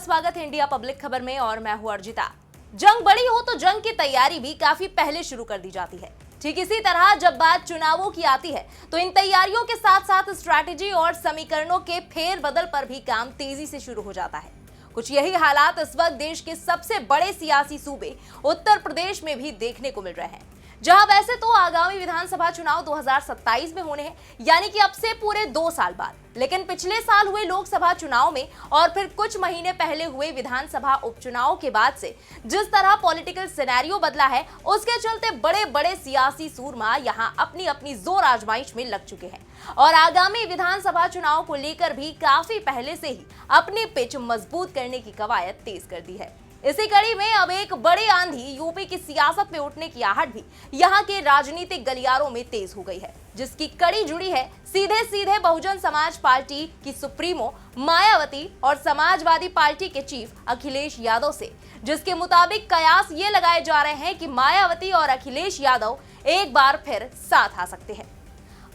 स्वागत है India public खबर में और मैं हूं अर्जिता। जंग बड़ी हो तो जंग की तैयारी भी काफी पहले शुरू कर दी जाती है। ठीक इसी तरह जब बात चुनावों की आती है तो इन तैयारियों के साथ साथ स्ट्रैटेजी और समीकरणों के फेरबदल पर भी काम तेजी से शुरू हो जाता है। कुछ यही हालात इस वक्त देश के सबसे बड़े सियासी सूबे उत्तर प्रदेश में भी देखने को मिल रहे हैं, जहां वैसे तो आगामी विधानसभा चुनाव 2027 में होने हैं, यानी कि अब से पूरे 2 साल बाद। लेकिन पिछले साल हुए लोकसभा चुनाव में और फिर कुछ महीने पहले हुए विधानसभा उपचुनाव के बाद से जिस तरह पॉलिटिकल सिनेरियो बदला है, उसके चलते बड़े बड़े सियासी सूरमा यहां अपनी अपनी जोर आजमाइश में लग चुके हैं और आगामी विधानसभा चुनाव को लेकर भी काफी पहले से ही अपनी पिच मजबूत करने की कवायद तेज कर दी है। इसी कड़ी में अब एक बड़ी आंधी यूपी की सियासत में उठने की आहट भी यहां के राजनीतिक गलियारों में तेज हो गई है, जिसकी कड़ी जुड़ी है सीधे सीधे बहुजन समाज पार्टी की सुप्रीमो मायावती और समाजवादी पार्टी के चीफ अखिलेश यादव से, जिसके मुताबिक कयास ये लगाए जा रहे हैं कि मायावती और अखिलेश यादव एक बार फिर साथ आ सकते हैं।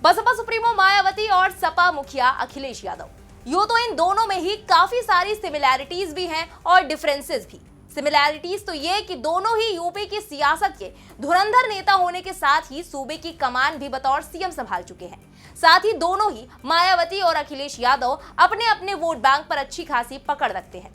बसपा सुप्रीमो मायावती और सपा मुखिया अखिलेश यादव, यूं तो इन दोनों में ही काफी सारी सिमिलैरिटीज भी हैं और डिफरेंसेस भी। सिमिलैरिटीज तो ये कि दोनों ही यूपी की सियासत के धुरंधर नेता होने के साथ ही सूबे की कमान भी बतौर सीएम संभाल चुके हैं। साथ ही दोनों ही मायावती और अखिलेश यादव अपने अपने वोट बैंक पर अच्छी खासी पकड़ रखते हैं।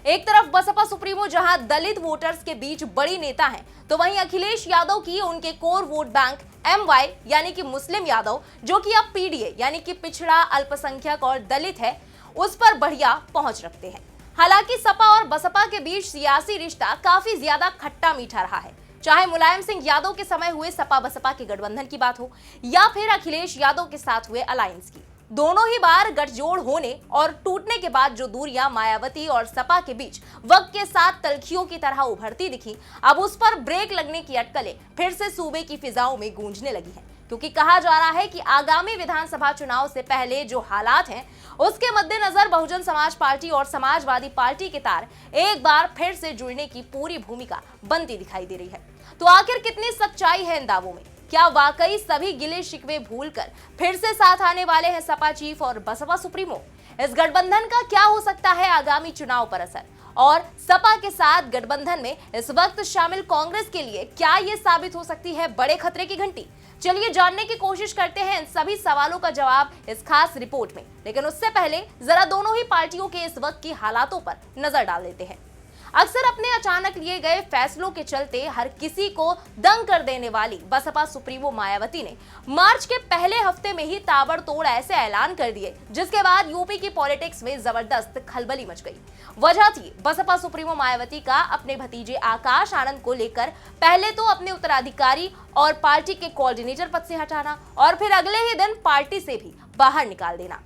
एक तरफ बसपा सुप्रीमो जहां दलित वोटर्स के बीच बड़ी नेता हैं, तो वहीं अखिलेश यादव की उनके कोर वोट बैंक MY यानी कि मुस्लिम यादव, जो कि अब PDA यानी कि पिछड़ा, अल्पसंख्यक और दलित है, उस पर बढ़िया पहुंच रखते हैं। हालांकि सपा और बसपा के बीच सियासी रिश्ता काफी ज्यादा खट्टा मीठा रहा है, चाहे मुलायम सिंह यादव के समय हुए सपा बसपा के गठबंधन की बात हो या फिर अखिलेश यादव के साथ हुए अलायंस की। दोनों ही बार गठजोड़ होने और टूटने के बाद जो दूरियां मायावती और सपा के बीच वक्त के साथ तलखियों की तरह उभरती दिखी, अब उस पर ब्रेक लगने की अटकलें फिर से सूबे की फिजाओं में गूंजने लगी हैं, क्योंकि कहा जा रहा है कि आगामी विधानसभा चुनाव से पहले जो हालात हैं, उसके मद्देनजर बहुजन समाज पार्टी और समाजवादी पार्टी के तार एक बार फिर से जुड़ने की पूरी भूमिका बनती दिखाई दे रही है। तो आखिर कितनी सच्चाई है इन दावों में? क्या वाकई सभी गिले शिकवे भूलकर फिर से साथ आने वाले हैं सपा चीफ और बसपा सुप्रीमो? इस गठबंधन का क्या हो सकता है आगामी चुनाव पर असर? और सपा के साथ गठबंधन में इस वक्त शामिल कांग्रेस के लिए क्या ये साबित हो सकती है बड़े खतरे की घंटी? चलिए जानने की कोशिश करते हैं इन सभी सवालों का जवाब इस खास रिपोर्ट में। लेकिन उससे पहले जरा दोनों ही पार्टियों के इस वक्त की हालातों पर नजर डाल लेते हैं। अक्सर अपने अचानक लिए गए फैसलों के चलते हर किसी को दंग कर देने वाली बसपा सुप्रीमो मायावती ने मार्च के पहले हफ्ते में ही ताबड़तोड़ ऐसे ऐलान कर दिए, जिसके बाद यूपी की पॉलिटिक्स में जबरदस्त खलबली मच गई। वजह थी बसपा सुप्रीमो मायावती का अपने भतीजे आकाश आनंद को लेकर पहले तो अपने उत्तराधिकारी और पार्टी के कोऑर्डिनेटर पद से हटाना और फिर अगले ही दिन पार्टी से भी बाहर निकाल देना।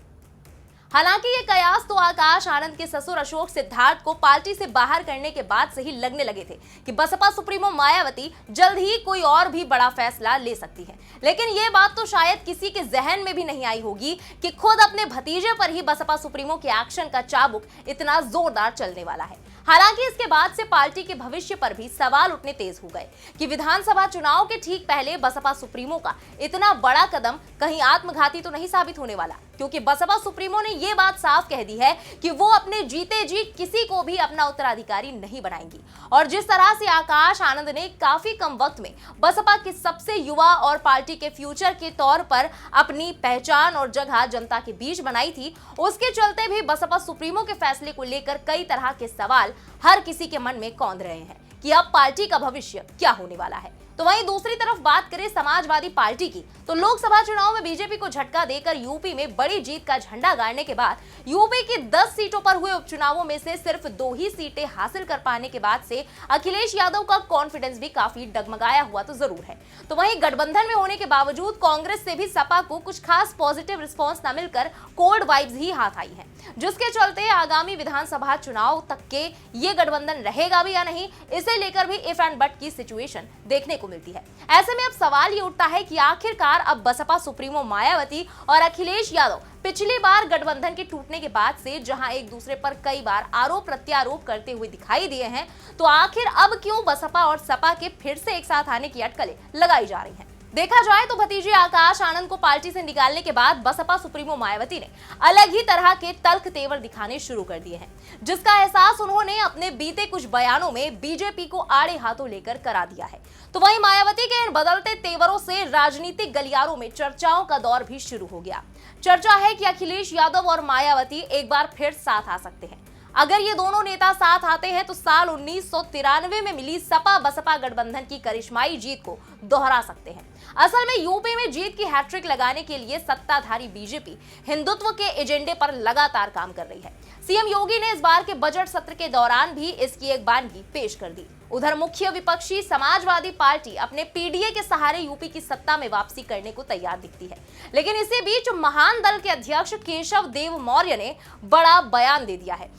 हालांकि ये कयास तो आकाश आनंद के ससुर अशोक सिद्धार्थ को पार्टी से बाहर करने के बाद से ही लगने लगे थे कि बसपा सुप्रीमो मायावती जल्द ही कोई और भी बड़ा फैसला ले सकती है। लेकिन ये बात तो शायद किसी के जहन में भी नहीं आई होगी कि खुद अपने भतीजे पर ही बसपा सुप्रीमो के एक्शन का चाबुक इतना जोरदार चलने वाला है। हालांकि इसके बाद से पार्टी के भविष्य पर भी सवाल उठने तेज हो गए कि विधानसभा चुनाव के ठीक पहले बसपा सुप्रीमो का इतना बड़ा कदम कहीं आत्मघाती तो नहीं साबित होने वाला, क्योंकि बसपा सुप्रीमो ने ये बात साफ कह दी है कि वो अपने जीते जी किसी को भी अपना उत्तराधिकारी नहीं बनाएंगी। और जिस तरह से आकाश आनंद ने काफी कम वक्त में बसपा के सबसे युवा और पार्टी के फ्यूचर के तौर पर अपनी पहचान और जगह जनता के बीच बनाई थी, उसके चलते भी बसपा सुप्रीमो के फैसले को लेकर कई तरह के सवाल हर किसी के मन में कौंध रहे हैं कि अब पार्टी का भविष्य क्या होने वाला है। तो वहीं दूसरी तरफ बात करें समाजवादी पार्टी की, तो लोकसभा चुनाव में बीजेपी को झटका देकर यूपी में बड़ी जीत का झंडा गाड़ने के बाद यूपी की 10 सीटों पर हुए उपचुनावों में से सिर्फ 2 ही सीटें हासिल कर पाने के बाद से अखिलेश यादव का कॉन्फिडेंस भी काफी डगमगाया हुआ तो जरूर है। तो वहीं गठबंधन में होने के बावजूद कांग्रेस से भी सपा को कुछ खास पॉजिटिव रिस्पॉन्स न मिलकर कोल्ड वाइब्स ही हाथ आई है, जिसके चलते आगामी विधानसभा चुनाव तक के ये गठबंधन रहेगा भी या नहीं, इसे लेकर भी इफ एंड बट की सिचुएशन देखने को मिलती है। ऐसे में अब सवाल ये उठता है कि आखिरकार अब बसपा सुप्रीमो मायावती और अखिलेश यादव पिछली बार गठबंधन के टूटने के बाद से जहां एक दूसरे पर कई बार आरोप प्रत्यारोप करते हुए दिखाई दिए हैं, तो आखिर अब क्यों बसपा और सपा के फिर से एक साथ आने की अटकलें लगाई जा रही हैं? देखा जाए तो भतीजे आकाश आनंद को पार्टी से निकालने के बाद बसपा सुप्रीमो मायावती ने अलग ही तरह के तल्ख तेवर दिखाने शुरू कर दिए हैं, जिसका एहसास उन्होंने अपने बीते कुछ बयानों में बीजेपी को आड़े हाथों लेकर करा दिया है। तो वहीं मायावती के इन बदलते तेवरों से राजनीतिक गलियारों में चर्चाओं का दौर भी शुरू हो गया। चर्चा है कि अखिलेश यादव और मायावती एक बार फिर साथ आ सकते हैं। अगर ये दोनों नेता साथ आते हैं तो साल 1993 में मिली सपा बसपा गठबंधन की करिश्माई जीत को दोहरा सकते हैं। असल में यूपी में जीत की हैट्रिक लगाने के लिए सत्ताधारी बीजेपी हिंदुत्व के एजेंडे पर लगातार काम कर रही है। सीएम योगी ने इस बार के बजट सत्र के दौरान भी इसकी एक बानगी पेश कर दी। उधर मुख्य विपक्षी समाजवादी पार्टी अपने पीडीए के सहारे यूपी की सत्ता में वापसी करने को तैयार दिखती है, लेकिन इसी बीच महान दल के अध्यक्ष केशव देव मौर्य ने बड़ा बयान दे दिया है,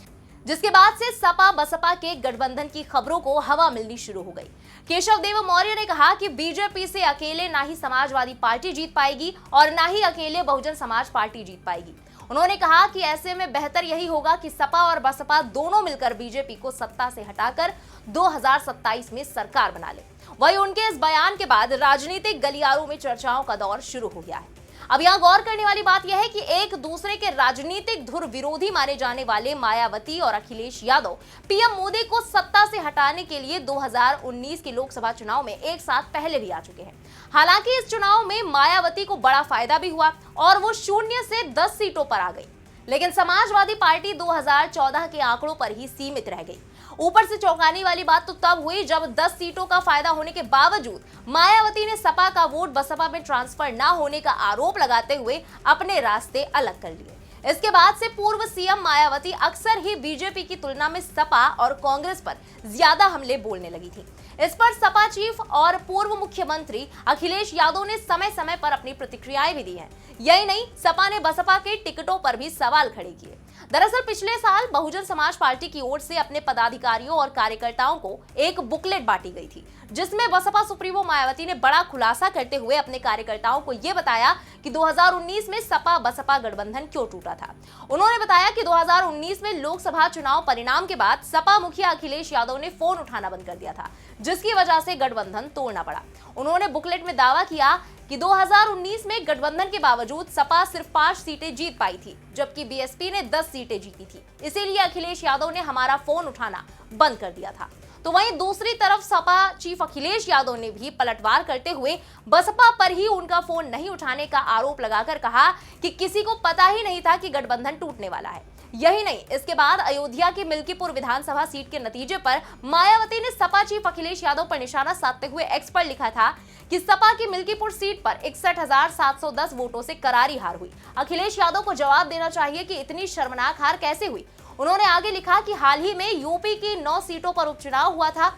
जिसके बाद से सपा बसपा के गठबंधन की खबरों को हवा मिलनी शुरू हो गई। केशव देव मौर्य ने कहा कि बीजेपी से अकेले ना ही समाजवादी पार्टी जीत पाएगी और ना ही अकेले बहुजन समाज पार्टी जीत पाएगी। उन्होंने कहा कि ऐसे में बेहतर यही होगा कि सपा और बसपा दोनों मिलकर बीजेपी को सत्ता से हटाकर 2027 में सरकार बना ले। वहीं उनके इस बयान के बाद राजनीतिक गलियारों में चर्चाओं का दौर शुरू हो गया है। अब यहाँ गौर करने वाली बात यह है कि एक दूसरे के राजनीतिक धुर विरोधी माने जाने वाले मायावती और अखिलेश यादव पीएम मोदी को सत्ता से हटाने के लिए 2019 के लोकसभा चुनाव में एक साथ पहले भी आ चुके हैं। हालांकि इस चुनाव में मायावती को बड़ा फायदा भी हुआ और वो 0 से 10 सीटों पर आ गई, लेकिन समाजवादी पार्टी 2014 के आंकड़ों पर ही सीमित रह गई। ऊपर से चौंकाने वाली बात तो तब हुई जब 10 सीटों का फायदा होने के बावजूद मायावती ने सपा का वोट बसपा में ट्रांसफर न होने का आरोप लगाते हुए अपने रास्ते अलग कर लिए। इसके बाद से पूर्व सीएम मायावती अक्सर ही बीजेपी की तुलना में सपा और कांग्रेस पर ज्यादा हमले बोलने लगी थी। इस पर सपा चीफ और पूर्व मुख्यमंत्री अखिलेश यादव ने समय समय पर अपनी प्रतिक्रियाएं भी दी हैं। यही नहीं, सपा ने बसपा के टिकटों पर भी सवाल खड़े किए। दरअसल पिछले साल बहुजन समाज पार्टी की ओर से अपने पदाधिकारियों और कार्यकर्ताओं को एक बुकलेट बांटी गई थी, जिसमें बसपा सुप्रीमो मायावती ने बड़ा खुलासा करते हुए अपने कार्यकर्ताओं को यह बताया कि 2019 में सपा बसपा गठबंधन क्यों टूटा था। उन्होंने बताया कि 2019 में लोकसभा चुनाव परिणाम के बाद सपा मुखिया अखिलेश यादव ने फोन उठाना बंद कर दिया था, जिसकी वजह से गठबंधन तोड़ना पड़ा। उन्होंने बुकलेट में दावा किया कि 2019 में गठबंधन के बावजूद सपा सिर्फ 5 सीटें जीत पाई थी, जबकि बीएसपी ने 10 सीटें जीती थी। इसीलिए अखिलेश यादव ने हमारा फोन उठाना बंद कर दिया था। तो वहीं दूसरी तरफ सपा चीफ अखिलेश यादव ने भी पलटवार करते हुए बसपा पर ही उनका फोन नहीं उठाने का आरोप लगाकर कहा कि किसी को पता ही नहीं था कि गठबंधन टूटने वाला है। यही नहीं, इसके बाद अयोध्या की मिल्कीपुर विधानसभा सीट के नतीजे पर मायावती ने सपा चीफ अखिलेश यादव पर निशाना साधते हुए एक्स पर लिखा था कि सपा की मिल्कीपुर सीट पर 61,710 वोटों से करारी हार हुई। अखिलेश यादव को जवाब देना चाहिए कि इतनी शर्मनाक हार कैसे हुई। उन्होंने आगे लिखा कि हाल ही में यूपी की 9 सीटों पर उपचुनाव हुआ था।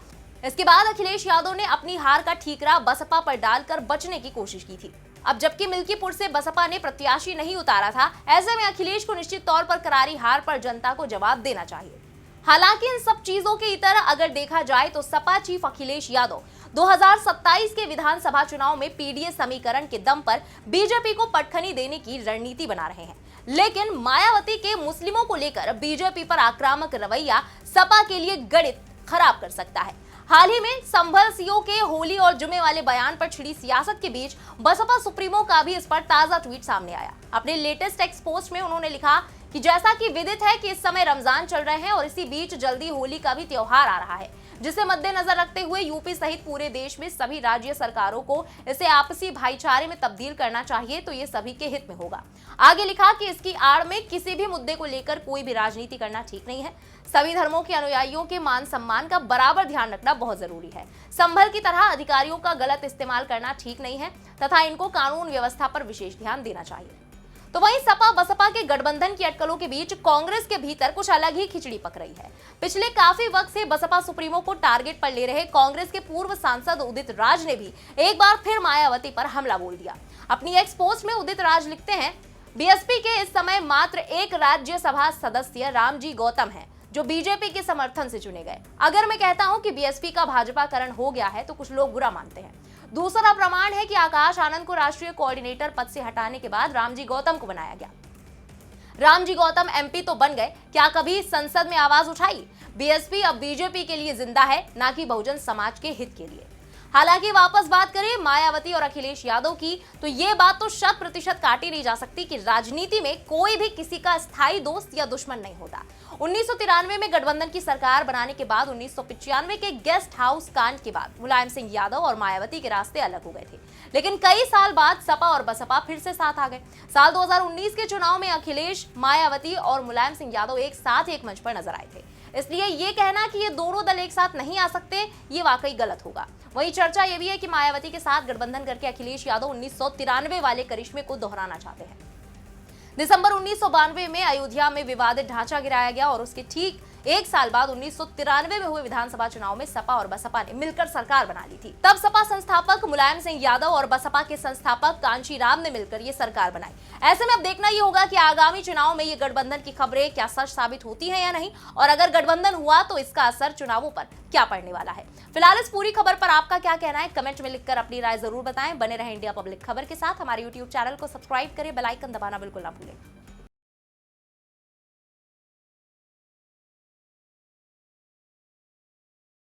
इसके बाद अखिलेश यादव ने अपनी हार का ठीकरा बसपा पर डालकर बचने की कोशिश की थी। अब जबकि मिल्कीपुर से बसपा ने प्रत्याशी नहीं उतारा था, ऐसे में अखिलेश को निश्चित तौर पर करारी हार पर जनता को जवाब देना चाहिए। हालांकि इन सब चीजों के इतर अगर देखा जाए तो सपा चीफ अखिलेश यादव 2027 के विधानसभा चुनाव में पीडीए समीकरण के दम पर बीजेपी को पटखनी देने की रणनीति बना रहे हैं, लेकिन मायावती के मुस्लिमों को लेकर बीजेपी पर आक्रामक रवैया सपा के लिए गणित खराब कर सकता है। हाल ही में संभल सीओ के होली और जुमे वाले बयान पर छिड़ी सियासत के बीच बसपा सुप्रीमो का भी इस पर ताजा ट्वीट सामने आया। अपने लेटेस्ट टेक्स्ट पोस्ट में उन्होंने लिखा कि जैसा कि विदित है कि इस समय रमजान चल रहे हैं और इसी बीच जल्दी होली का भी त्योहार आ रहा है, जिसे मद्देनजर रखते हुए यूपी सहित पूरे देश में सभी राज्य सरकारों को इसे आपसी भाईचारे में तब्दील करना चाहिए, तो ये सभी के हित में होगा। आगे लिखा कि इसकी आड़ में किसी भी मुद्दे को लेकर कोई भी राजनीति करना ठीक नहीं है। सभी धर्मों के अनुयायियों के मान सम्मान का बराबर ध्यान रखना बहुत जरूरी है। संभल की तरह अधिकारियों का गलत इस्तेमाल करना ठीक नहीं है तथा इनको कानून व्यवस्था पर विशेष ध्यान देना चाहिए। तो वहीं सपा बसपा के गठबंधन की अटकलों के बीच कांग्रेस के भीतर कुछ अलग ही खिचड़ी पक रही है। पिछले काफी वक्त से बसपा सुप्रीमो को टारगेट पर ले रहे कांग्रेस के पूर्व सांसद उदित राज ने भी एक बार फिर मायावती पर हमला बोल दिया। अपनी एक्स पोस्ट में उदित राज लिखते हैं, बीएसपी के इस समय मात्र एक राज्यसभा सदस्य रामजी गौतम हैं, जो बीजेपी के समर्थन से चुने गए। अगर मैं कहता हूं कि बीएसपी का भाजपाकरण हो गया है तो कुछ लोग बुरा मानते हैं। दूसरा प्रमाण है कि आकाश आनंद को राष्ट्रीय कोऑर्डिनेटर पद से हटाने के बाद रामजी गौतम को बनाया गया। रामजी गौतम एमपी तो बन गए, क्या कभी संसद में आवाज उठाई? बीएसपी अब बीजेपी के लिए जिंदा है, ना कि बहुजन समाज के हित के लिए। हालांकि वापस बात करें मायावती और अखिलेश यादव की, तो ये बात तो 100% काटी नहीं जा सकती कि राजनीति में कोई भी किसी का स्थायी दोस्त या दुश्मन नहीं होता। 1993 में गठबंधन की सरकार बनाने के बाद 1995 के गेस्ट हाउस कांड के बाद मुलायम सिंह यादव और मायावती के रास्ते अलग हो गए थे, लेकिन कई साल बाद सपा और बसपा फिर से साथ आ गए। साल 2019 के चुनाव में अखिलेश, मायावती और मुलायम सिंह यादव एक साथ एक मंच पर नजर आए थे, इसलिए ये कहना कि ये दोनों दल एक साथ नहीं आ सकते, ये वाकई गलत होगा। वहीं चर्चा ये भी है कि मायावती के साथ गठबंधन करके अखिलेश यादव 1993 वाले करिश्मे को दोहराना चाहते हैं। दिसंबर 1992 में अयोध्या में विवादित ढांचा गिराया गया और उसके ठीक एक साल बाद 1993 में हुए विधानसभा चुनाव में सपा और बसपा ने मिलकर सरकार बना ली थी। तब सपा संस्थापक मुलायम सिंह यादव और बसपा के संस्थापक कांची राम ने मिलकर ये सरकार बनाई। ऐसे में अब देखना ये होगा कि आगामी चुनाव में ये गठबंधन की खबरें क्या सच साबित होती है या नहीं, और अगर गठबंधन हुआ तो इसका असर चुनावों पर क्या पड़ने वाला है। फिलहाल इस पूरी खबर पर आपका क्या कहना है, कमेंट में लिखकर अपनी राय जरूर बताएं। बने रहें इंडिया पब्लिक खबर के साथ। हमारे यूट्यूब चैनल को सब्सक्राइब करें, बेल आइकन दबाना बिल्कुल ना भूलें।